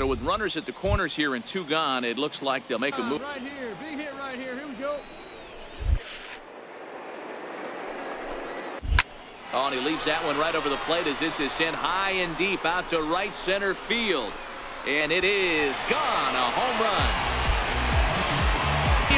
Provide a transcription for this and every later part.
So with runners at the corners here and 2 gone, it looks like they'll make a move. Right here, big hit right here. Here we go. Oh, and he leaves that one right over the plate as this is sent high and deep out to right center field. And it is gone. A home run.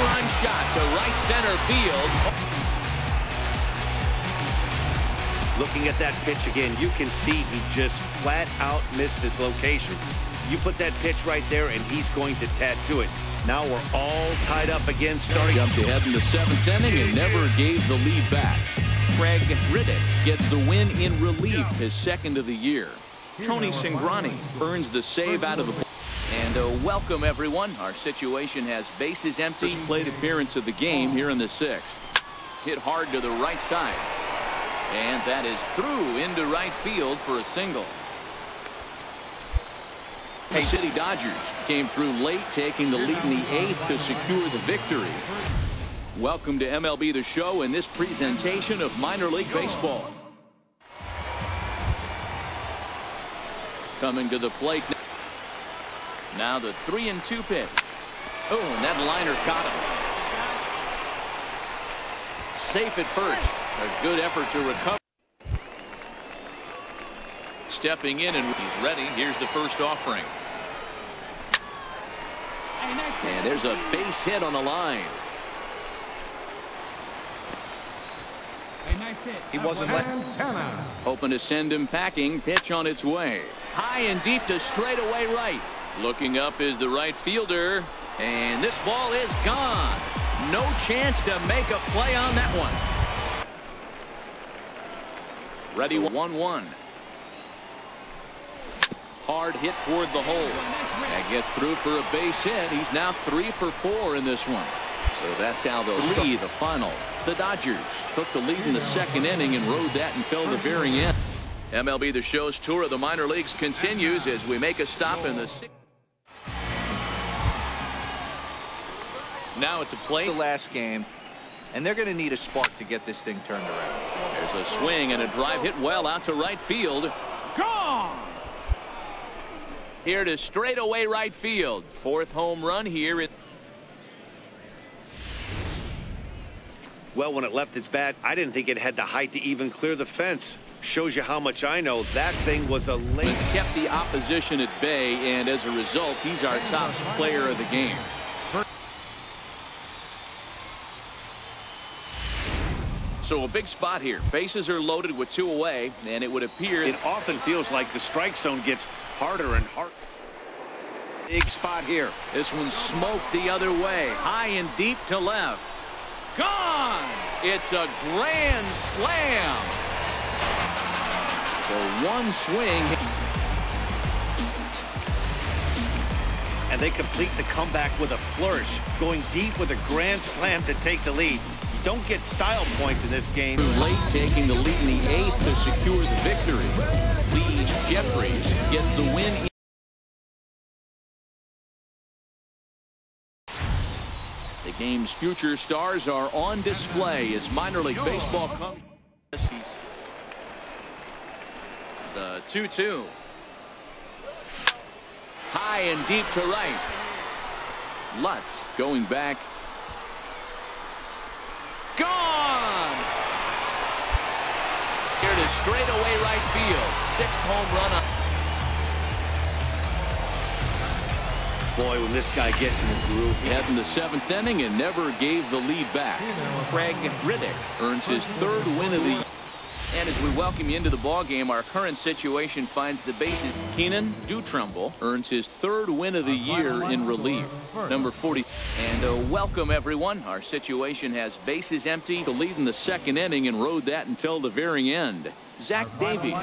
Run shot to right center field. Looking at that pitch again, you can see he just flat out missed his location. You put that pitch right there, and he's going to tattoo it. Now we're all tied up again, starting. Jumped ahead in the 7th inning and never gave the lead back. Craig Riddick gets the win in relief, his 2nd of the year. Tony Cingrani earns the save out of the. And welcome, everyone. Our situation has bases empty. First plate appearance of the game here in the 6th. Hit hard to the right side. And that is through into right field for a single. The City Dodgers came through late, taking the lead in the 8th to secure the victory. Welcome to MLB The Show in this presentation of minor league baseball. Coming to the plate now, the 3-2 pitch. Oh, and that liner caught him. Safe at first. A good effort to recover. Stepping in, and he's ready. Here's the first offering. And there's a base hit on the line. He wasn't letting. Hoping to send him packing. Pitch on its way. High and deep to straightaway right. Looking up is the right fielder. And this ball is gone. No chance to make a play on that one. Ready, 1-1. Hard hit toward the hole. That gets through for a base hit. He's now 3 for 4 in this one. So that's how they'll see the final. The Dodgers took the lead in the 2nd inning and rode that until the very end. MLB The Show's tour of the minor leagues continues as we make a stop in the 6th. Now at the plate. It's the last game, and they're going to need a spark to get this thing turned around. There's a swing and a drive hit well out to right field. Gone! Here to straightaway right field. 4th home run here. Well, when it left its bat, I didn't think it had the height to even clear the fence. Shows you how much I know. That thing was a late. It's kept the opposition at bay, and as a result, he's our top player of the game. So a big spot here. Bases are loaded with 2 away, and it would appear it often feels like the strike zone gets harder and harder. Big spot here. This one smoked the other way. High and deep to left. Gone! It's a grand slam. So one swing. And they complete the comeback with a flourish, going deep with a grand slam to take the lead. You don't get style points in this game. Late, taking the lead in the 8th to secure the victory. Lee Jeffries gets the win. The game's future stars are on display as minor league baseball comes. The 2-2. High and deep to right. Lutz going back. Gone! Here to straightaway right field. 6th home run. Boy, when this guy gets in the groove. He had in the 7th inning and never gave the lead back. Craig Riddick earns his 3rd win of the year. And as we welcome you into the ballgame, our current situation finds the bases. Keenan Dutrumbull earns his 3rd win of the year in relief. Number 40. And welcome, everyone. Our situation has bases empty. The lead in the 2nd inning and rode that until the very end. Zach Davies.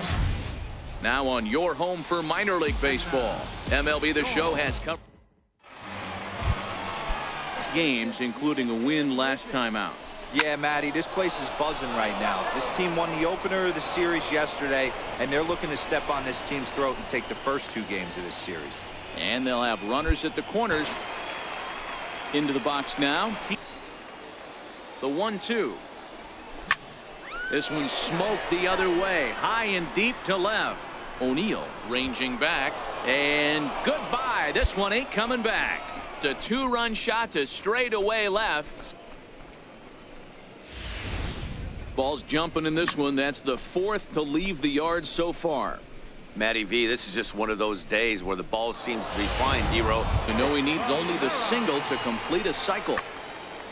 Now on your home for minor league baseball. MLB The Show has covered games, including a win last time out. Yeah, Matty, this place is buzzing right now. This team won the opener of the series yesterday, and they're looking to step on this team's throat and take the first 2 games of this series. And they'll have runners at the corners. Into the box now. The 1-2. This one smoked the other way. High and deep to left. O'Neill ranging back. And goodbye. This one ain't coming back. It's a two-run shot to straightaway left. Ball's jumping in this one. That's the fourth to leave the yard so far. Matty V, this is just one of those days where the ball seems to be flying, Hero. You know he needs only the single to complete a cycle.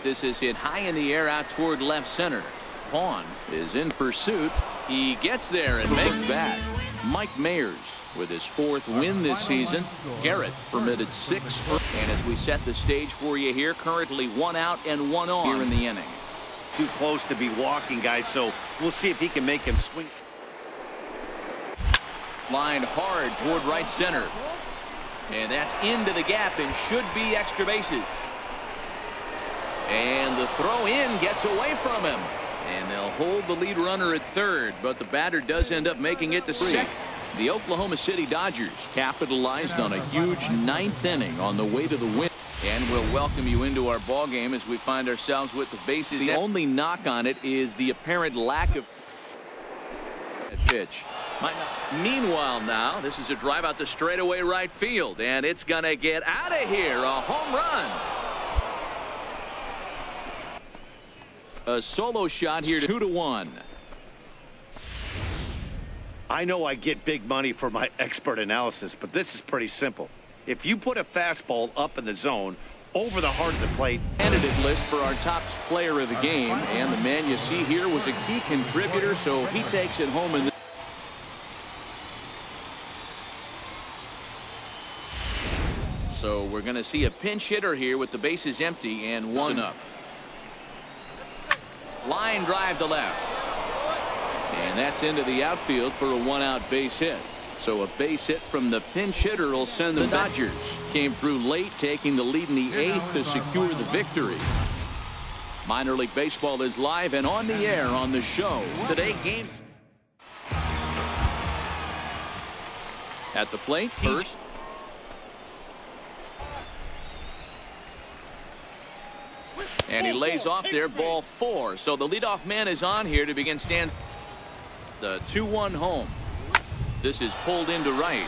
This is hit high in the air out toward left center. Vaughn is in pursuit. He gets there and makes back. Mike Mayers with his fourth win this season. Garrett permitted 6. And as we set the stage for you here, currently 1 out and 1 on here in the inning. Too close to be walking, guys, so we'll see if he can make him swing. Lined hard toward right center. And that's into the gap and should be extra bases. And the throw in gets away from him. And they'll hold the lead runner at third, but the batter does end up making it to second. The Oklahoma City Dodgers capitalized on a huge 9th inning on the way to the win. And we'll welcome you into our ball game as we find ourselves with the bases. The only knock on it is the apparent lack of pitch. Meanwhile, now this is a drive out to straightaway right field, and it's gonna get out of here. A home run. A solo shot here, 2-1. I know I get big money for my expert analysis, but this is pretty simple. If you put a fastball up in the zone over the heart of the plate. Candidate list for our top player of the game, and the man you see here was a key contributor, so he takes it home in the So we're going to see a pinch hitter here with the bases empty and 1 up. Line drive to left. And that's into the outfield for a 1-out base hit. So a base hit from the pinch hitter will send the Dodgers. Came through late, taking the lead in the 8th to secure the victory. Minor League Baseball is live and on the air on the show. Today, game at the plate first. And he lays off there, ball 4. So the leadoff man is on here to begin stand. The 2-1 home. This is pulled into right.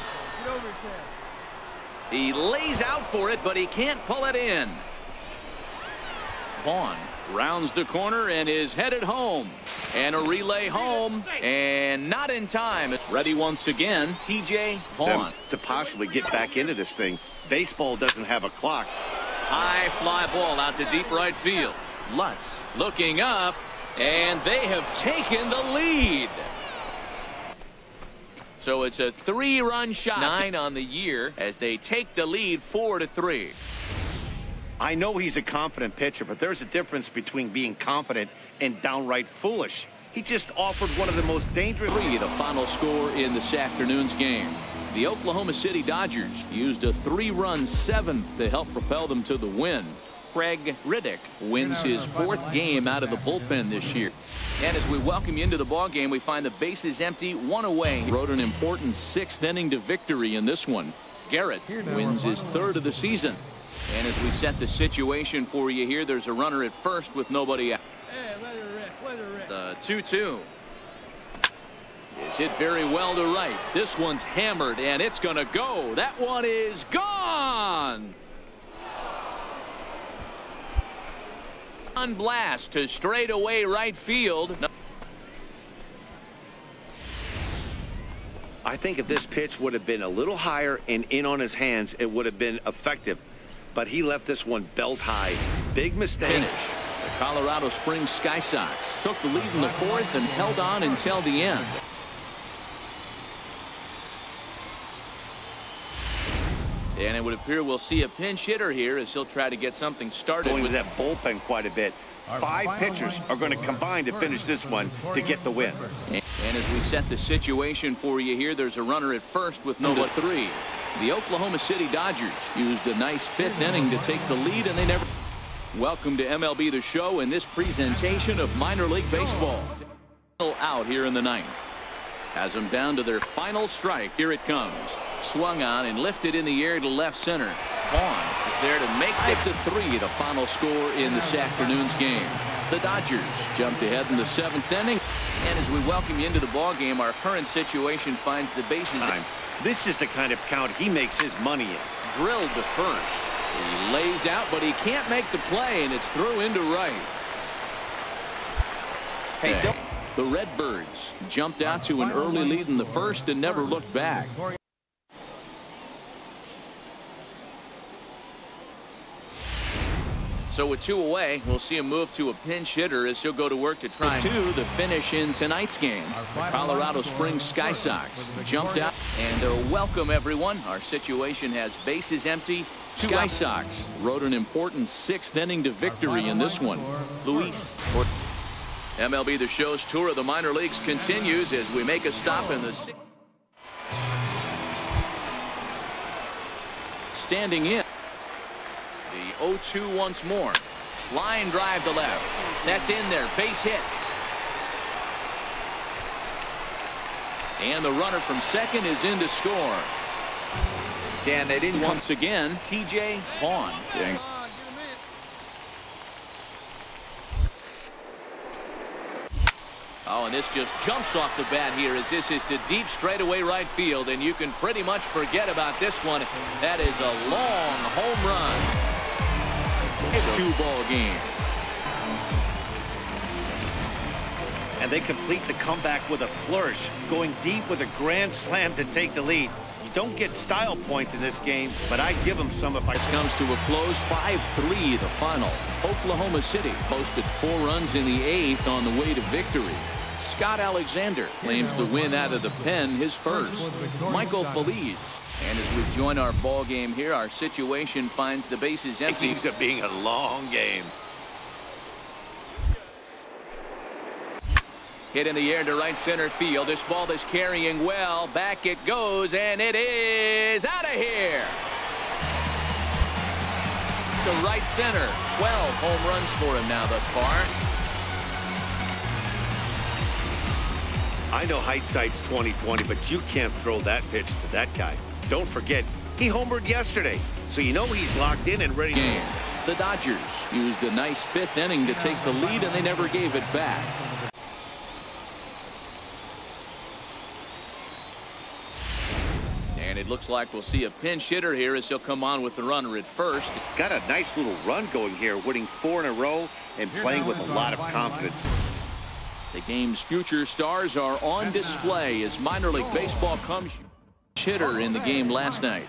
He lays out for it, but he can't pull it in. Vaughn rounds the corner and is headed home. And a relay home, and not in time. Ready once again, TJ Vaughn. To possibly get back into this thing, baseball doesn't have a clock. High fly ball out to deep right field. Lutz looking up, and they have taken the lead. So it's a 3-run shot. 9 on the year as they take the lead 4-3. I know he's a confident pitcher, but there's a difference between being confident and downright foolish. He just offered one of the most dangerous. The final score in this afternoon's game. The Oklahoma City Dodgers used a 3-run 7th to help propel them to the win. Craig Riddick wins his 4th game out of the bullpen this year. And as we welcome you into the ball game, we find the bases empty, 1 away. He wrote an important 6th inning to victory in this one. Garrett wins his 3rd of the season. And as we set the situation for you here, there's a runner at first with nobody out. Hey, let her rip, let her rip. The 2-2 is hit very well to right. This one's hammered, and it's going to go. That one is gone. On blast to straightaway right field. I think if this pitch would have been a little higher and in on his hands, it would have been effective. But he left this one belt high. Big mistake. Finish. The Colorado Springs Sky Sox took the lead in the 4th and held on until the end. And it would appear we'll see a pinch hitter here as he'll try to get something started. Going with that bullpen quite a bit. 5 pitchers are going to combine to finish this one to get the win. And as we set the situation for you here, there's a runner at first with no 3. The Oklahoma City Dodgers used a nice 5th inning to take the lead, and they never. Welcome to MLB The Show in this presentation of minor league baseball. Out here in the 9th. Has them down to their final strike. Here it comes. Swung on and lifted in the air to left center. Vaughn is there to make it to 3. The final score in this afternoon's game. The Dodgers jumped ahead in the 7th inning. And as we welcome you into the ball game, our current situation finds the bases. This is the kind of count he makes his money in. Drilled to first. He lays out, but he can't make the play, and it's through into right. Hey, don't. The Redbirds jumped out to an early lead in the first and never looked back. So with 2 away, we'll see him move to a pinch hitter as he'll go to work to try to finish in tonight's game. The Colorado Springs Sky Sox jumped out. And welcome, everyone. Our situation has bases empty. Sky Sox rode an important 6th inning to victory in this one. Luis. MLB The Show's tour of the minor leagues continues as we make a stop in the 6th. Standing in. The 0-2 once more. Line drive to left. That's in there. Base hit. And the runner from second is in to score. Dan, they didn't. Once again, T.J. Vaughn. Oh, and this just jumps off the bat here as this is to deep straightaway right field, and you can pretty much forget about this one. That is a long home run. 2-ball game. And they complete the comeback with a flourish, going deep with a grand slam to take the lead. You don't get style points in this game, but I give them some if I... This comes to a close 5-3 the final. Oklahoma City posted 4 runs in the 8th on the way to victory. Scott Alexander claims the win out of the pen, his first. Michael Feliz. And as we join our ball game here, our situation finds the bases empty. It ends being a long game. Hit in the air to right center field. This ball is carrying well. Back it goes, and it is out of here. To right center. 12 home runs for him now thus far. I know hindsight's 20/20, but you can't throw that pitch to that guy. Don't forget, he homered yesterday, so you know he's locked in and ready. Game. The Dodgers used a nice 5th inning to take the lead, and they never gave it back. And it looks like we'll see a pinch hitter here as he'll come on with the runner at first. Got a nice little run going here, winning 4 in a row and playing with a lot of confidence. The game's future stars are on display as minor league baseball comes. Hitter in the game last night.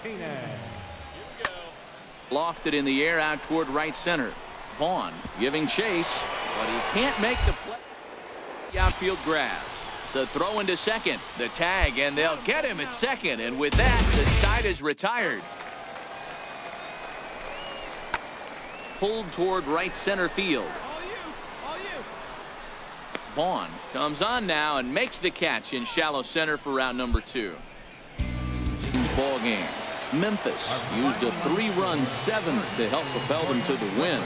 Lofted in the air out toward right center. Vaughn giving chase, but he can't make the play. The outfield grass. The throw into second. The tag, and they'll get him at second. And with that, the side is retired. Pulled toward right center field. Vaughn comes on now and makes the catch in shallow center for route number 2. Ball game. Memphis used a 3-run 7th to help propel them to the win.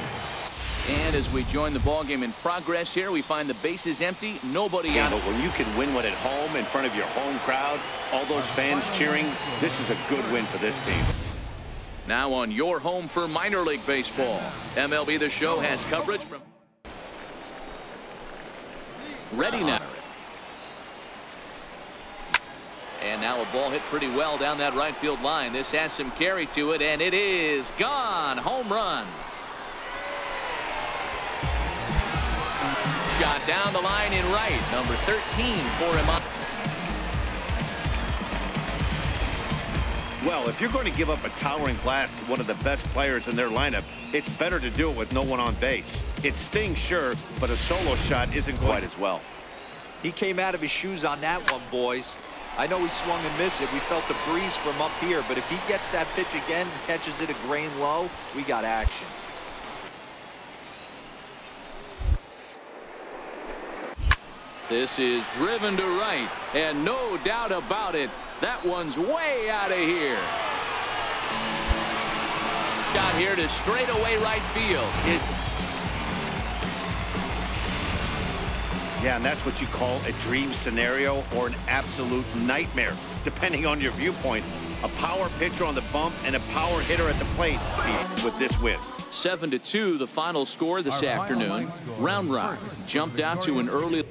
And as we join the ball game in progress here, we find the bases empty, nobody out. But when you can win one at home in front of your home crowd, all those fans cheering, this is a good win for this team. Now on your home for minor league baseball, MLB The Show has coverage from. Ready now. And now a ball hit pretty well down that right field line. This has some carry to it, and it is gone. Home run. Shot down the line in right. Number 13 for him on. Well, if you're going to give up a towering blast to one of the best players in their lineup, it's better to do it with no one on base. It stings, sure, but a solo shot isn't quite as well. He came out of his shoes on that one, boys. I know he swung and missed it. We felt the breeze from up here, but if he gets that pitch again and catches it a grain low, we got action. This is driven to right, and no doubt about it, that one's way out of here. Got here to straightaway right field. Yeah, and that's what you call a dream scenario or an absolute nightmare, depending on your viewpoint. A power pitcher on the bump and a power hitter at the plate with this win. 7-2 the final score this afternoon. Round Rock jumped out to an early.